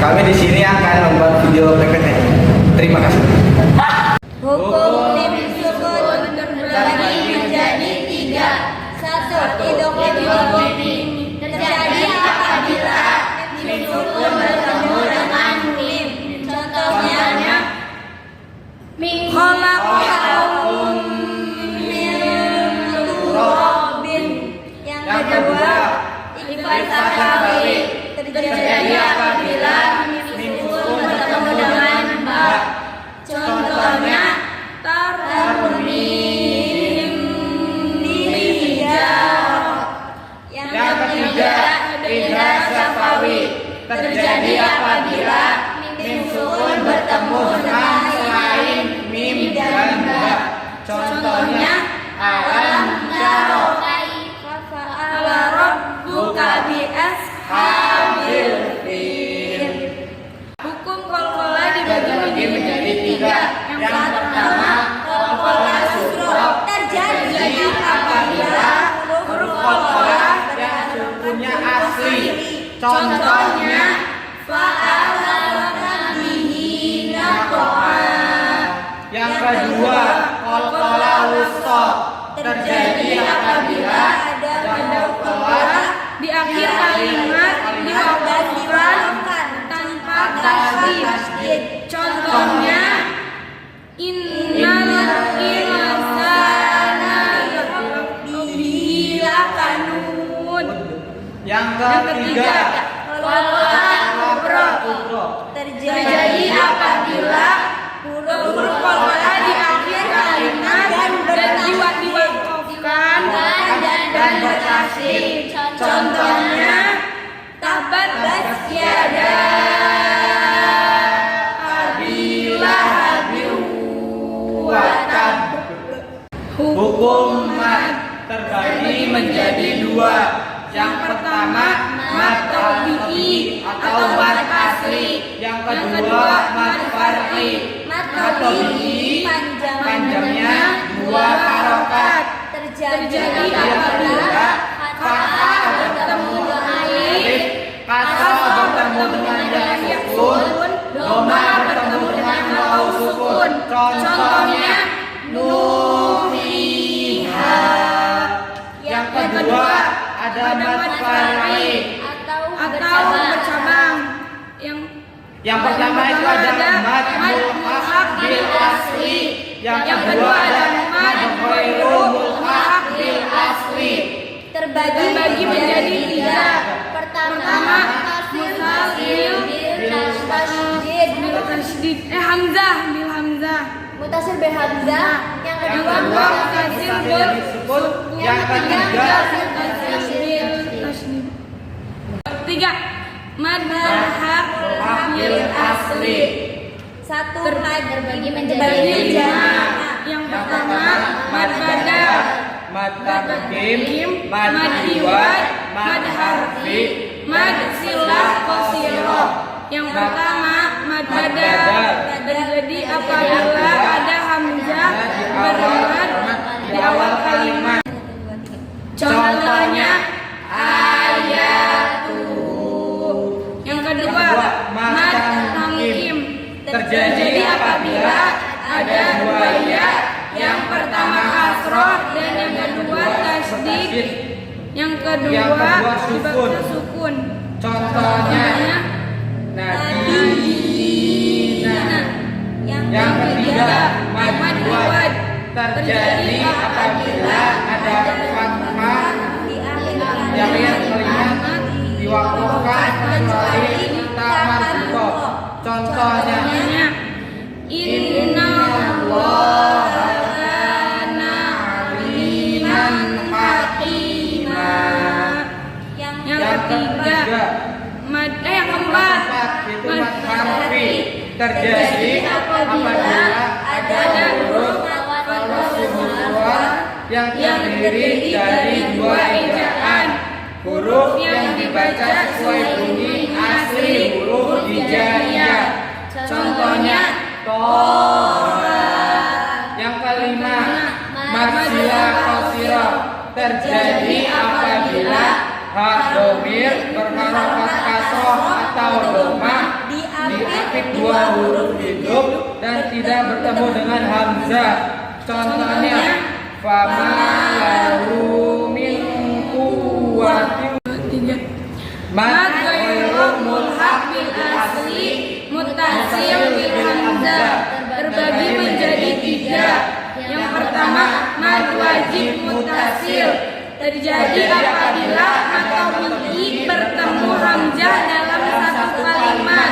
Kami di sini akan membuat video PPT. Terima kasih. Hukum mim sukun terbagi menjadi 3. 1. Idgham mim terjadi apabila mim sukun bertemu dengan mim. Contohnya min khalaqakum min turabin. Yang kedua, ikhfa safawi terjadi apabila mim sukun bertemu dengan ba. Contohnya tarmim bihijarah. Yang ketiga, ikhfa safawi terjadi apabila mim sukun bertemu dengan selain mim dan ba. Contohnya alam taro kaifa fa'ala rabbuka bi ashabil fil. Hukum qalqalah dibagi menjadi 3. Yang pertama, qalqalah sughra terjadi apabila huruf qalqalah yang sukunya asli. Contohnya fa'ala bihi naqa'a. Yang kedua, qalqalah wusta terjadi apabila ada qalqalah di akhir kalimat diwakafkan tanpa tasydid. Contohnya innal insana bihi lakanun. Yang ketiga, Qalqalah kubra terjadi apabila huruf qalqalah di akhir kalimat dan diwakafkan dan bertasydid. Contohnya tabat yada abi lahabin wa tab. hukum mad terbagi menjadi 2. Yang pertama, mad tabi'i atau mad asli. Yang kedua, mad far'i. Mad Mad tabi'i panjangnya 2 harokat. terjadi apabila fathah bertemu dengan alif, Kasrah bertemu dengan ya sukun, doma bertemu dengan waw sukun. Contohnya nuhiha. Yang kedua, ada mad far'i. atau bercabang. Yang pertama itu ada mad mulhaq bil asli. Yang kedua ada mad ghairu mulhaq bil asli. Terbagi menjadi 3. Pertama, mutasil bil tasydid. Hamzah bil hamzah. Mutasil bil hamzah. Yang kedua, mutasil bil sukun. Yang ketiga, mutasil bil tasydid. 3. Mad mulhaq bil asli. 1. Terbagi menjadi 5. Yang pertama, mad badal, mad tabkim, mad iwad, mad harfi, mad silah qasirah. Yang pertama, mad badal terjadi apabila ada hamzah bermad di awal kalimat. Contohnya ayatu. Yang kedua, mad tamkim terjadi apabila ada 2 ya. Yang pertama kasroh dan yang kedua tasydid. Yang kedua dibaca sukun. Contohnya Nadina. Yang ketiga, mad iwad terjadi apabila ada fathah yang kalimat diwakafkan kecuali tamarruko. Contohnya innallaha kana aliman hakima. Yang ketiga, yang keempat, mad harfi terjadi apabila ada huruf yang terdiri dari 2 ejaan. Huruf yang dibaca sesuai bunyi asli huruf hijaiyah. Contohnya toha. Yang kelima, mad silah qasirah terjadi apabila ha domir berharokat kasroh atau domah diapit dua huruf hidup dan tidak bertemu dengan hamzah. Contohnya fama lahu min quwwatin. Mad ghairu mulhaq bil asli muttasil bil hamzah terbagi menjadi 3. Yang pertama, mad wajib muttasil terjadi apabila atau menti bertemu hamzah dalam satu kalimat.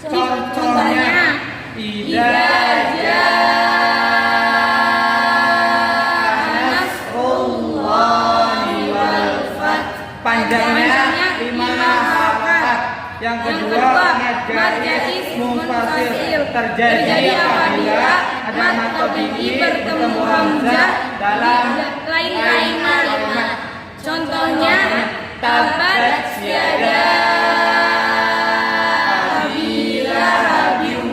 Contohnya, idza jaa nasrullahi wal fath. Panjangnya 5 harokat. Yang kedua, mad jaiz munfasil terjadi apabila ada mad tabi'i bertemu hamzah dalam lain kalimat. Contohnya, tabat yada abi lahabin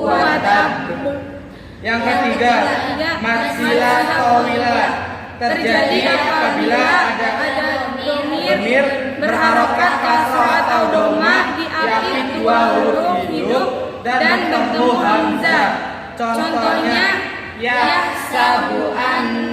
wa tab. Yang ketiga, mad silah tawilah terjadi apabila ada dhamir berharokat kasroh atau dhamma diapit 2 huruf hidup dan bertemu hamzah. Contohnya, yahsabu annahu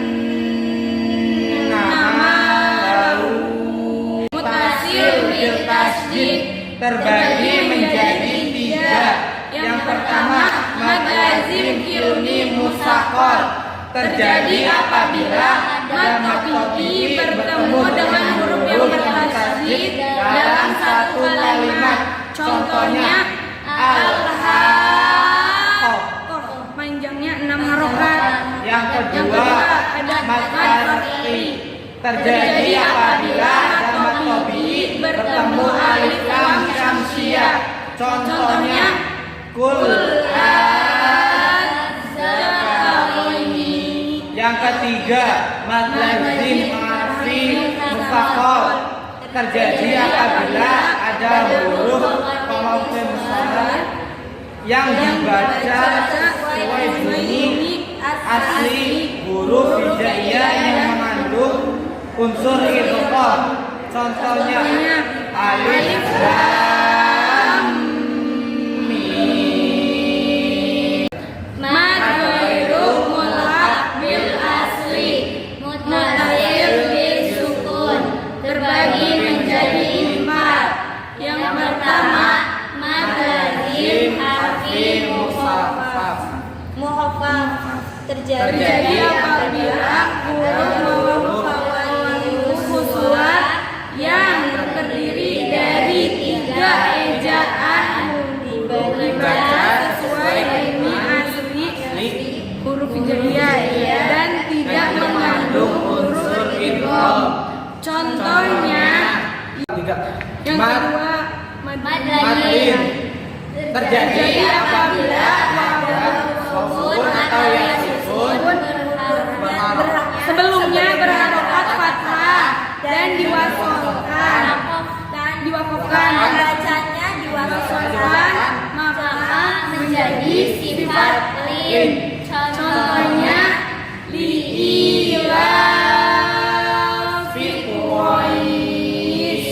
muttasil bil tasydid terbagi menjadi 3. Yang pertama, mad lazim kilni musaqqal terjadi apabila mad tabi'i bertemu dengan huruf yang bertasydid dalam satu kalimat. Contohnya, al-haqqah panjangnya 6 harokat. Yang kedua, ada mad far'i terjadi apabila ada mad tabi'i bertemu alif lam syamsiah. Contohnya, kul az-zakaraini. Yang ketiga, mad lazim harfi mufakhal terjadi apabila ada huruf pemautin salat yang dibaca sesuai bunyi asli huruf hijaiyah yang mengandung unsur idgham. Contohnya, alif lam mim. Mad ghairu mulhaq bil asli muttasil bil sukun terbagi menjadi 4. Yang pertama, mad lazim harfi muhaffaf terjadi apabila huruf khusuat yang terdiri dari 3 ejaan dibaca sesuai bunyi asli huruf hijaiyah dan tidak mengandung unsur idgham. Contohnya, yang kedua, mad lazim terjadi apabila sukun atau yasikun sebelumnya berharokat fathah dan diwakafkan bacanya diwakafkan maka menjadi sifat lin. Contohnya, li'ila fi Quraish.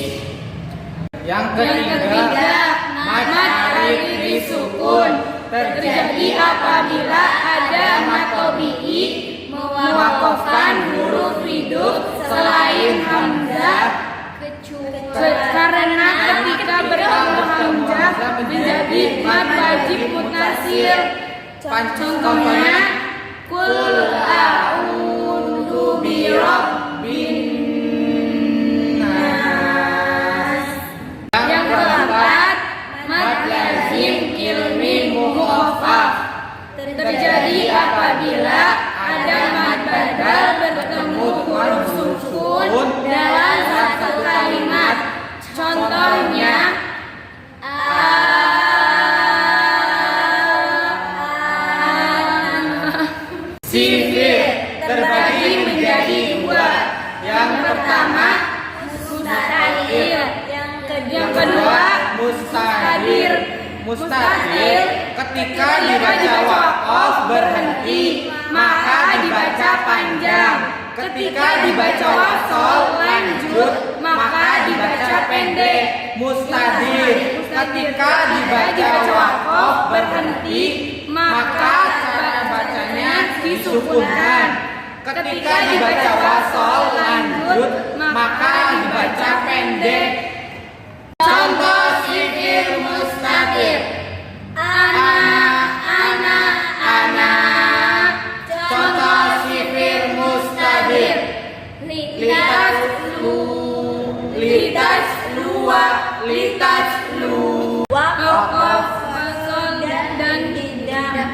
Yang ketiga, mad harfi sukun terjadi apabila ada mad tabi'i mewakafkan huruf hidup selain hamzah karena ketika bertemu hamzah menjadi mad wajib muttasil. Contohnya, qul a'udzu birabbin nas. Yang keempat, mad lazim kilmi mukhaffaf terjadi apabila ada mad badal bertemu huruf sukun dalam satu kalimat. Contohnya, sifir terbagi menjadi 2. Yang pertama, mustahil. Yang kedua, mustadir. Mustahil ketika dibaca waqaf berhenti maka dibaca panjang. Ketika dibaca wasol lanjut maka dibaca pendek. Mustadir ketika dibaca waqaf berhenti, maka cara bacanya disukunkan. Ketika dibaca wasol lanjut, maka dibaca pendek. Contoh zikir mustatir. Ana. Contoh zikir mustatir. Litas lu. Waqaf, wasol, dan tidak.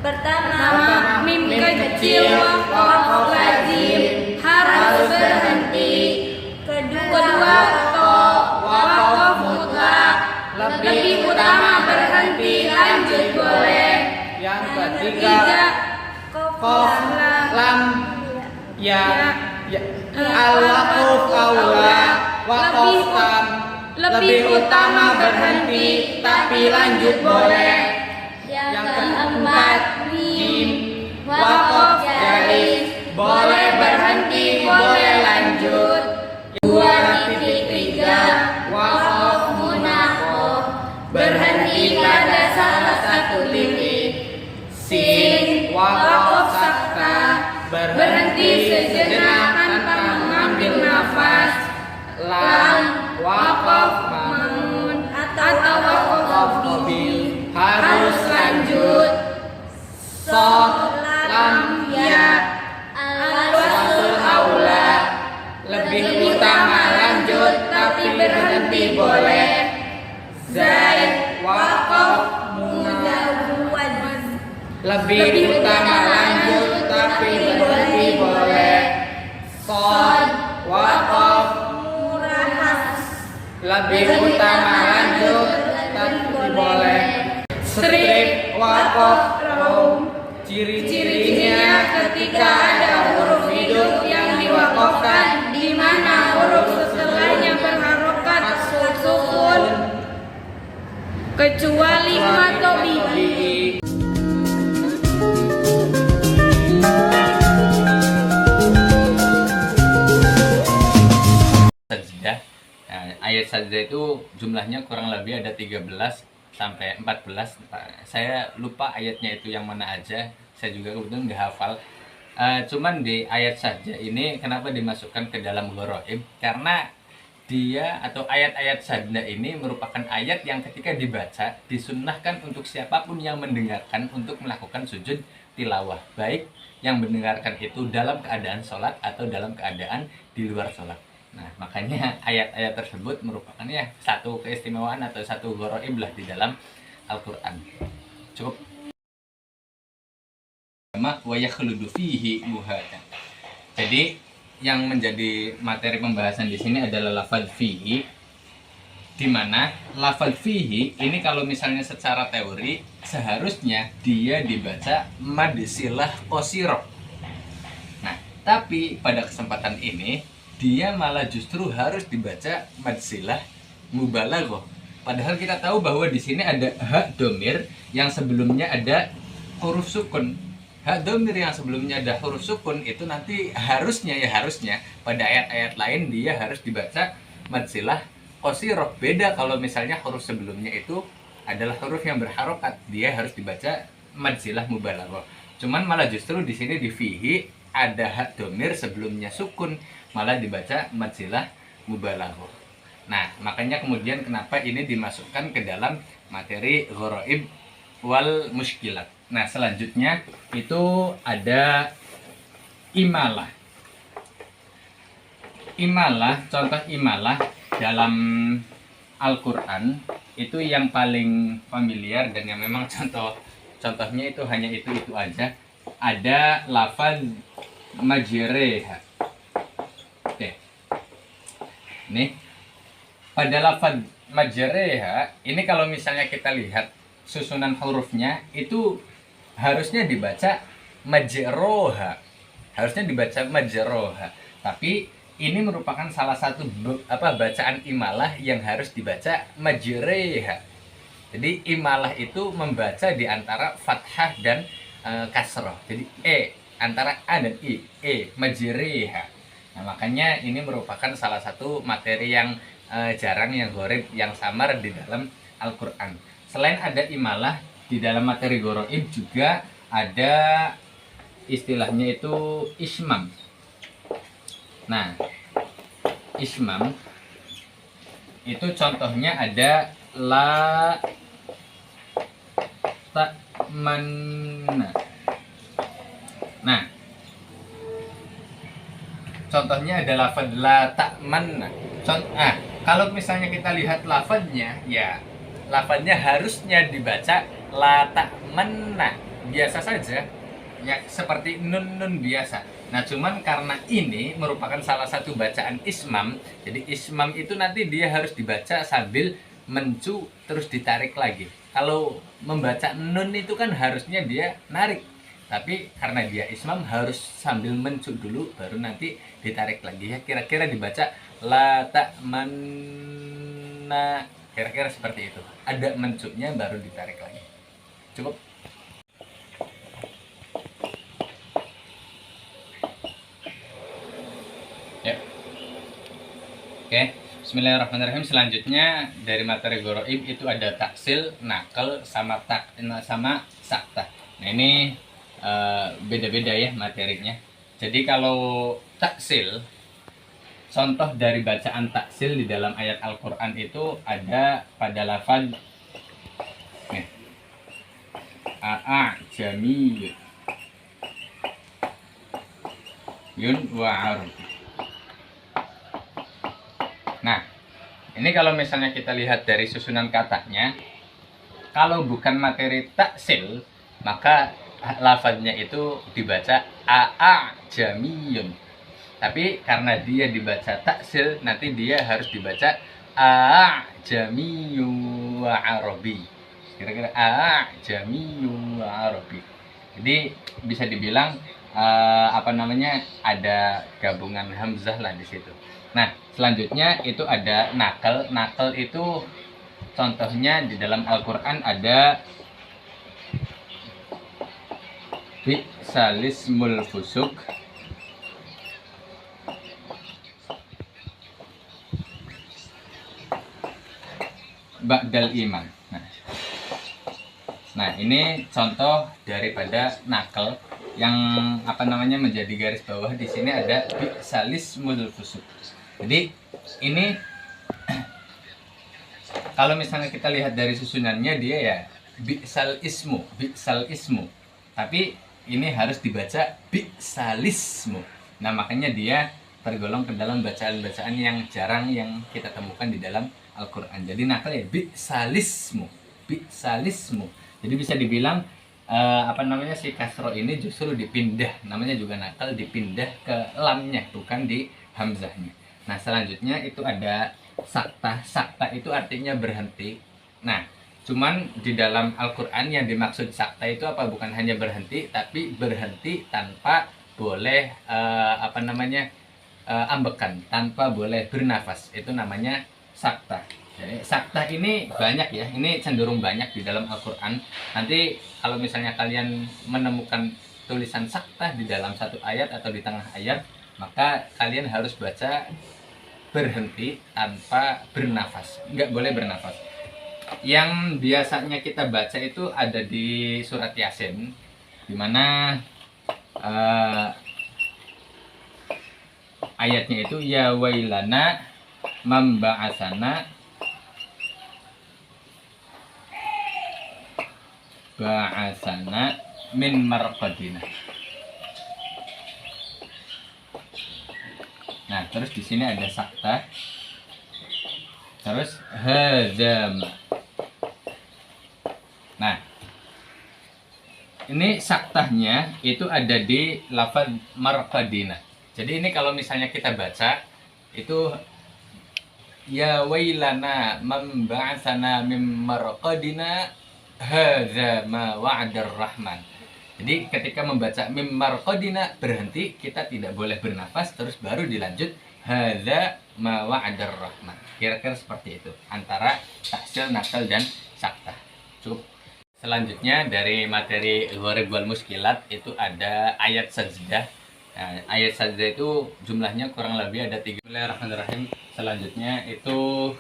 Pertama, mim kecil waqaf lazim harus berhenti. Kedua, to waqaf mutlak lebih utama berhenti, lanjut boleh. Yang ketiga, qaf lam ya al-waquf aula, waqaf tam lebih utama berhenti tapi lanjut boleh. Yang keempat, mim waqaf jalis boleh berhenti boleh lanjut. 2.3 waqaf munaqof berhenti pada salah satu titik. Sin waqaf sakta berhenti sejenak tanpa mengambil nafas. Lam waqaf mamun atau waqaf bihi harus lanjut. Sod lam ya al-wasul aula lebih utama lanjut tapi berhenti boleh. Zaid waqaf muzawwad lebih utama lanjut tapi berhenti boleh. Sod waqaf murahas lebih utama lanjut tapi boleh. Strip waqaf raum ciri-cirinya ketika ada huruf hidup yang diwakafkan di mana huruf setelahnya berharokat sukun kecuali matobi. Sajdah. Nah, ayat sajdah itu jumlahnya kurang lebih ada 13 sampai 14. Saya lupa ayatnya itu yang mana aja. Saya juga kebetulan nggak hafal. Cuman di ayat sajdah ini kenapa dimasukkan ke dalam gharaib? Karena dia atau ayat-ayat sajdah ini merupakan ayat yang ketika dibaca disunnahkan untuk siapapun yang mendengarkan untuk melakukan sujud tilawah, baik yang mendengarkan itu dalam keadaan sholat atau dalam keadaan di luar sholat. Nah, makanya ayat-ayat tersebut merupakan ya satu keistimewaan atau satu gharaib lah di dalam Al-Quran. Cukup. Wa yakhludu fihi muhada. Jadi yang menjadi materi pembahasan di sini adalah lafaz fihi, di mana lafaz fihi ini kalau misalnya secara teori seharusnya dia dibaca mad silah qasirah. Nah, tapi pada kesempatan ini dia malah justru harus dibaca mad silah mubalaghah. Padahal kita tahu bahwa di sini ada hak domir yang sebelumnya ada huruf sukun. Hak domir yang sebelumnya ada huruf sukun itu nanti harusnya pada ayat-ayat lain dia harus dibaca mad silah qasirah. Beda kalau misalnya huruf sebelumnya itu adalah huruf yang berharokat, dia harus dibaca mad silah mubalaghah. Cuman malah justru di sini di fihi ada hak domir sebelumnya sukun, malah dibaca mad silah mubalaghah. Nah, makanya kemudian kenapa ini dimasukkan ke dalam materi gharaib wal mushkilat. Nah, selanjutnya itu ada imalah. Imalah, contoh imalah dalam Al-Quran itu yang paling familiar dan yang memang contohnya itu hanya itu aja. Ada lafaz majreha. Oke. Nih, pada lafaz majreha ini kalau misalnya kita lihat susunan hurufnya itu harusnya dibaca majroha. Harusnya dibaca majroha. Tapi ini merupakan salah satu bacaan imalah yang harus dibaca majreha. Jadi imalah itu membaca di antara fathah dan kasroh. Jadi antara a dan i, majreha. Nah, makanya ini merupakan salah satu materi yang jarang, yang gharib, yang samar di dalam Al-Quran. Selain ada imalah, di dalam materi goroib juga ada istilahnya itu ismam. Nah, ismam itu contohnya ada la ta'manna. Nah, contohnya ada lafaz la ta'manna. Kalau misalnya kita lihat lafaznya, ya lafaznya harusnya dibaca la ta'manna biasa saja, ya seperti nun biasa. Nah, cuman karena ini merupakan salah satu bacaan ismam, jadi ismam itu nanti dia harus dibaca sambil mencu terus ditarik lagi. Kalau membaca nun itu kan harusnya dia narik, tapi karena dia ismam harus sambil mencu dulu baru nanti ditarik lagi. Ya kira-kira dibaca la ta'manna, kira-kira seperti itu. Ada mencunya baru ditarik lagi. Cukup. Ya. Oke, bismillahirrahmanirrahim. Selanjutnya dari materi goroib itu ada taksil, nakal, sama sakta. Nah ini beda-beda ya materinya. Jadi kalau taksil, contoh dari bacaan taksil di dalam ayat Al-Quran itu ada pada lafaz nih, a'jami yun wa'arub. Nah, ini kalau misalnya kita lihat dari susunan katanya, kalau bukan materi taksil, maka lafaznya itu dibaca a'jamiyun. Tapi karena dia dibaca taksil, nanti dia harus dibaca a'jamiyu wa arabi. Kira-kira a'jamiyu wa arabi. Jadi bisa dibilang ada gabungan hamzah lah di situ. Nah, selanjutnya itu ada nakal. Nakal itu contohnya di dalam Al-Quran ada bi'salismul fusuk ba'dal iman. Nah, ini contoh daripada nakal yang menjadi garis bawah di sini ada bi'salismul fusuk. Jadi ini kalau misalnya kita lihat dari susunannya dia ya bi'sal ismu. Tapi ini harus dibaca bi'salismu. Nah, makanya dia tergolong ke dalam bacaan-bacaan yang jarang yang kita temukan di dalam Al-Quran. Jadi nakal ya bi'salismu. Jadi bisa dibilang si kasro ini justru dipindah, namanya juga nakal, dipindah ke lamnya bukan di hamzahnya. Nah, selanjutnya itu ada sakta. Sakta itu artinya berhenti. Nah, cuman di dalam Al-Quran yang dimaksud sakta itu apa? Bukan hanya berhenti, tapi berhenti tanpa boleh ambekan, tanpa boleh bernafas. Itu namanya sakta. Jadi, sakta ini banyak ya, ini cenderung banyak di dalam Al-Quran. Nanti kalau misalnya kalian menemukan tulisan sakta di dalam satu ayat atau di tengah ayat, maka kalian harus baca berhenti tanpa bernafas, nggak boleh bernafas. Yang biasanya kita baca itu ada di surat Yasin, dimana ayatnya itu ya wailana mamba'asana ba'asana min marqadina. Nah, terus di sini ada sakta. Terus hazama. Nah, ini saktahnya itu ada di lafaz marqadina. Jadi ini kalau misalnya kita baca itu ya wailana man ba'atsana mim marqadina hadza ma wa'adar rahman. Jadi ketika membaca mim marqadina berhenti, kita tidak boleh bernafas, terus baru dilanjut hadza ma wa'adar rahman. Kira-kira seperti itu antara taksil, nakal dan sakta. Cukup. Selanjutnya dari materi gharib wal muskilat itu ada ayat sajdah. Nah, ayat sajdah itu jumlahnya kurang lebih ada 3. Bismillahirrahmanirrahim. Selanjutnya itu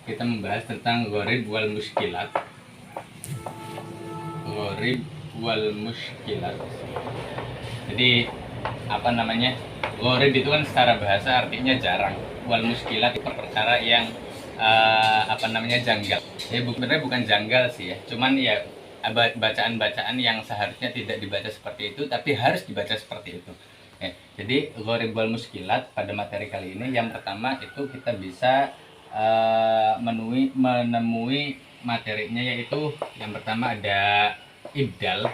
kita membahas tentang gharib wal muskilat. Gharib wal muskilat. Jadi apa namanya? Gharib itu kan secara bahasa artinya jarang. Wal muskilat itu perkara yang apa namanya, janggal. Ya sebenarnya bukan janggal sih ya. Cuman ya bacaan-bacaan yang seharusnya tidak dibaca seperti itu tapi harus dibaca seperti itu. Jadi gharib wal muskilat pada materi kali ini yang pertama itu kita bisa menemui materinya, yaitu yang pertama ada ibdal,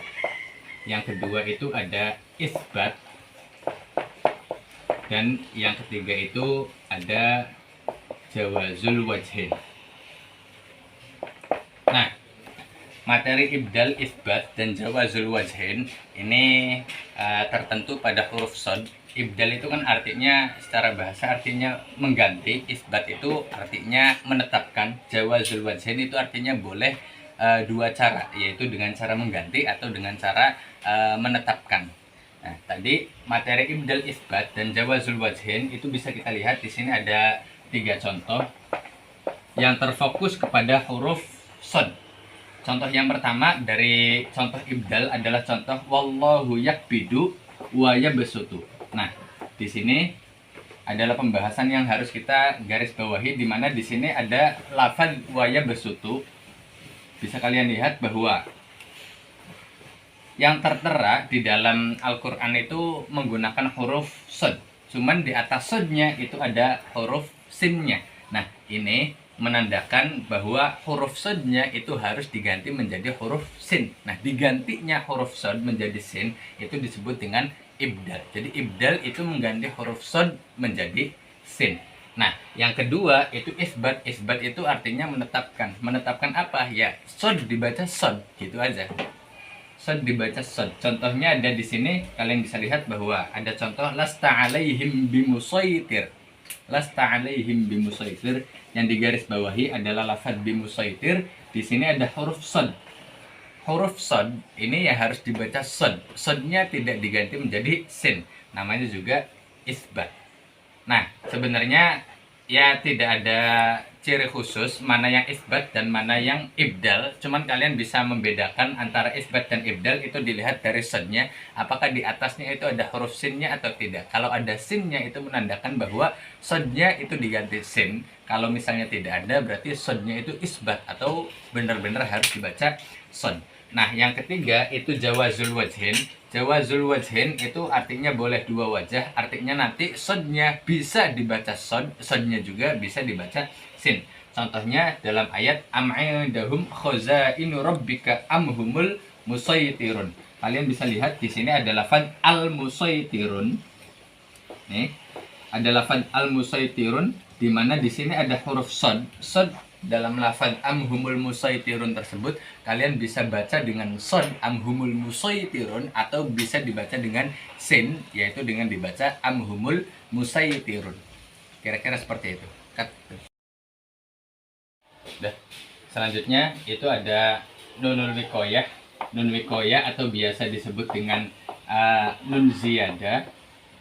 yang kedua itu ada isbat, dan yang ketiga itu ada jawazul wajhin. Nah, materi ibdal, isbat, dan jawazul wajhin ini tertentu pada huruf shad. Ibdal itu kan artinya secara bahasa artinya mengganti, isbat itu artinya menetapkan, jawazul wajhin itu artinya boleh dua cara, yaitu dengan cara mengganti atau dengan cara menetapkan. Nah, tadi materi ibdal, isbat, dan jawazul wajhin itu bisa kita lihat di sini ada 3 contoh yang terfokus kepada huruf shad. Contoh yang pertama dari contoh ibdal adalah contoh wallahu yakbidu wa yabsutu. Nah, di sini adalah pembahasan yang harus kita garis bawahi, di mana di sini ada lafaz wa yabsutu. Bisa kalian lihat bahwa yang tertera di dalam Al-Qur'an itu menggunakan huruf shad. Cuman di atas shadnya itu ada huruf sinnya. Nah, ini menandakan bahwa huruf shadnya itu harus diganti menjadi huruf sin. Nah, digantinya huruf shad menjadi sin itu disebut dengan ibdal. Jadi ibdal itu mengganti huruf shad menjadi sin. Nah, yang kedua itu isbat. Isbat itu artinya menetapkan. Menetapkan apa? Ya, shad dibaca shad, gitu aja. Shad dibaca shad. Contohnya ada di sini, kalian bisa lihat bahwa ada contoh lasta alaihim bimusaitir. Lasta alaihim bimusaitir, yang digaris bawahi adalah lafaz bimusaitir. Di sini ada huruf shad. Huruf shad ini ya harus dibaca shad. Shadnya tidak diganti menjadi sin. Namanya juga isbat. Nah, sebenarnya ya tidak ada ciri khusus mana yang isbat dan mana yang ibdal. Cuman kalian bisa membedakan antara isbat dan ibdal itu dilihat dari shadnya. Apakah di atasnya itu ada huruf sinnya atau tidak. Kalau ada sinnya itu menandakan bahwa shadnya itu diganti sin. Kalau misalnya tidak ada, berarti shadnya itu isbat atau benar-benar harus dibaca shad. Nah, yang ketiga itu jawazul wajhin. Jawazul wajhin itu artinya boleh dua wajah. Artinya nanti shadnya bisa dibaca shad, shadnya juga bisa dibaca sin. Contohnya dalam ayat am'indahum khazainu rabbika amhumul musaytirun. Kalian bisa lihat di sini ada lafaz al-musaytirun. Nih, ada lafaz al-musaytirun di mana di sini ada huruf shad. Shad dalam lafaz amhumul musaytirun tersebut kalian bisa baca dengan shad amhumul musaytirun atau bisa dibaca dengan sin, yaitu dengan dibaca amhumul musaytirun. Kira-kira seperti itu. Selanjutnya itu ada nunul wikoyah. Nun wikoyah atau biasa disebut dengan nun ziyadah,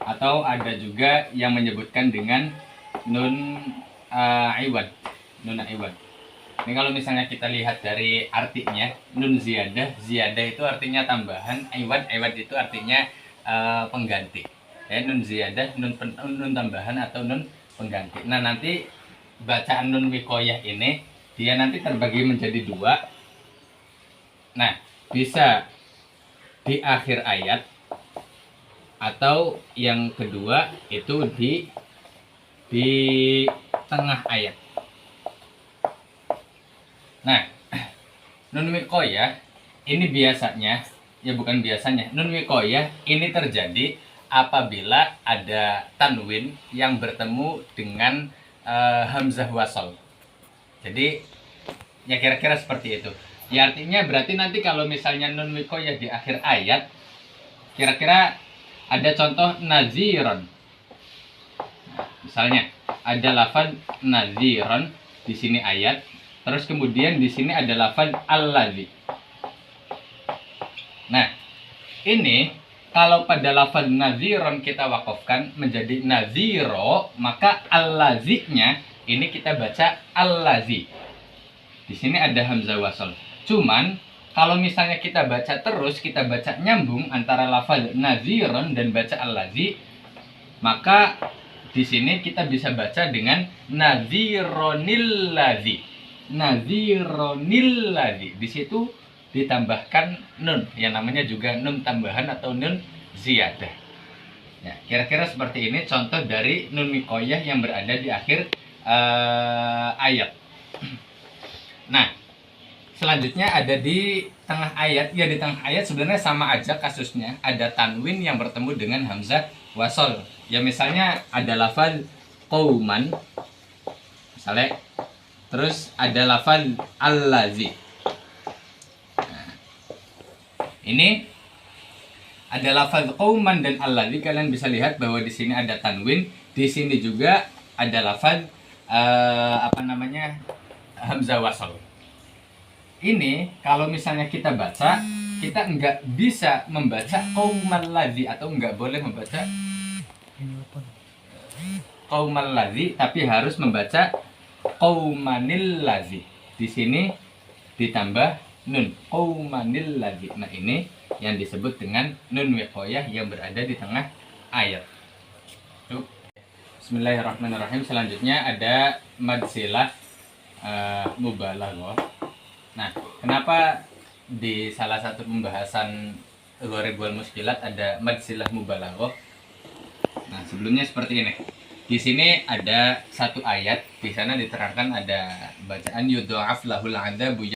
atau ada juga yang menyebutkan dengan nun iwad. Nun iwad. Ini kalau misalnya kita lihat dari artinya, nun ziyadah, ziyadah itu artinya tambahan, iwad itu artinya pengganti. Ya, nun ziyadah, nun tambahan atau nun pengganti. Nah, nanti bacaan nun wikoyah ini dia nanti terbagi menjadi 2. Nah, bisa di akhir ayat atau yang kedua itu di tengah ayat. Nah, nun wikoyah ini biasanya, ya bukan biasanya, nun wikoyah ini terjadi apabila ada tanwin yang bertemu dengan hamzah wasal. Jadi ya kira-kira seperti itu. Ya artinya berarti nanti kalau misalnya nun wikoyah di akhir ayat, kira-kira ada contoh naziron. Misalnya ada lafaz naziron di sini ayat. Terus kemudian di sini ada lafaz alladzi. Nah, ini kalau pada lafaz naziron kita wakafkan menjadi naziro, maka alladzi-nya ini kita baca allazi. Di sini ada hamzah wasal. Cuman kalau misalnya kita baca terus, kita baca nyambung antara lafaz naziron dan baca allazi, maka di sini kita bisa baca dengan nazironillazi. Nazironillazi. Di situ ditambahkan nun, yang namanya juga nun tambahan atau nun ziyadah. Ya, kira-kira seperti ini contoh dari nun mikoyah yang berada di akhir ayat. Nah, selanjutnya ada di tengah ayat. Ya, di tengah ayat sebenarnya sama aja kasusnya. Ada tanwin yang bertemu dengan hamzah wasol. Ya, misalnya ada lafaz qauman, misalnya, terus ada lafaz allazi. Nah, ini ada lafaz qauman dan allazi. Kalian bisa lihat bahwa di sini ada tanwin. Di sini juga ada lafaz hamzah wasal. Ini kalau misalnya kita baca, kita nggak bisa membaca qaumal ladzi atau nggak boleh membaca qaumal ladzi, tapi harus membaca qaumanil ladzi. Di sini ditambah nun qaumanil ladzi. Nah, ini yang disebut dengan nun wiqayah yang berada di tengah ayat. Bismillahirrahmanirrahim. Selanjutnya ada mad silah mubalaghah. Nah, kenapa di salah satu pembahasan Gharibul Mushkilat ada mad silah mubalaghah? Nah, sebelumnya seperti ini. Di sini ada satu ayat, di sana diterangkan ada bacaan yudha'af lahul 'adzabu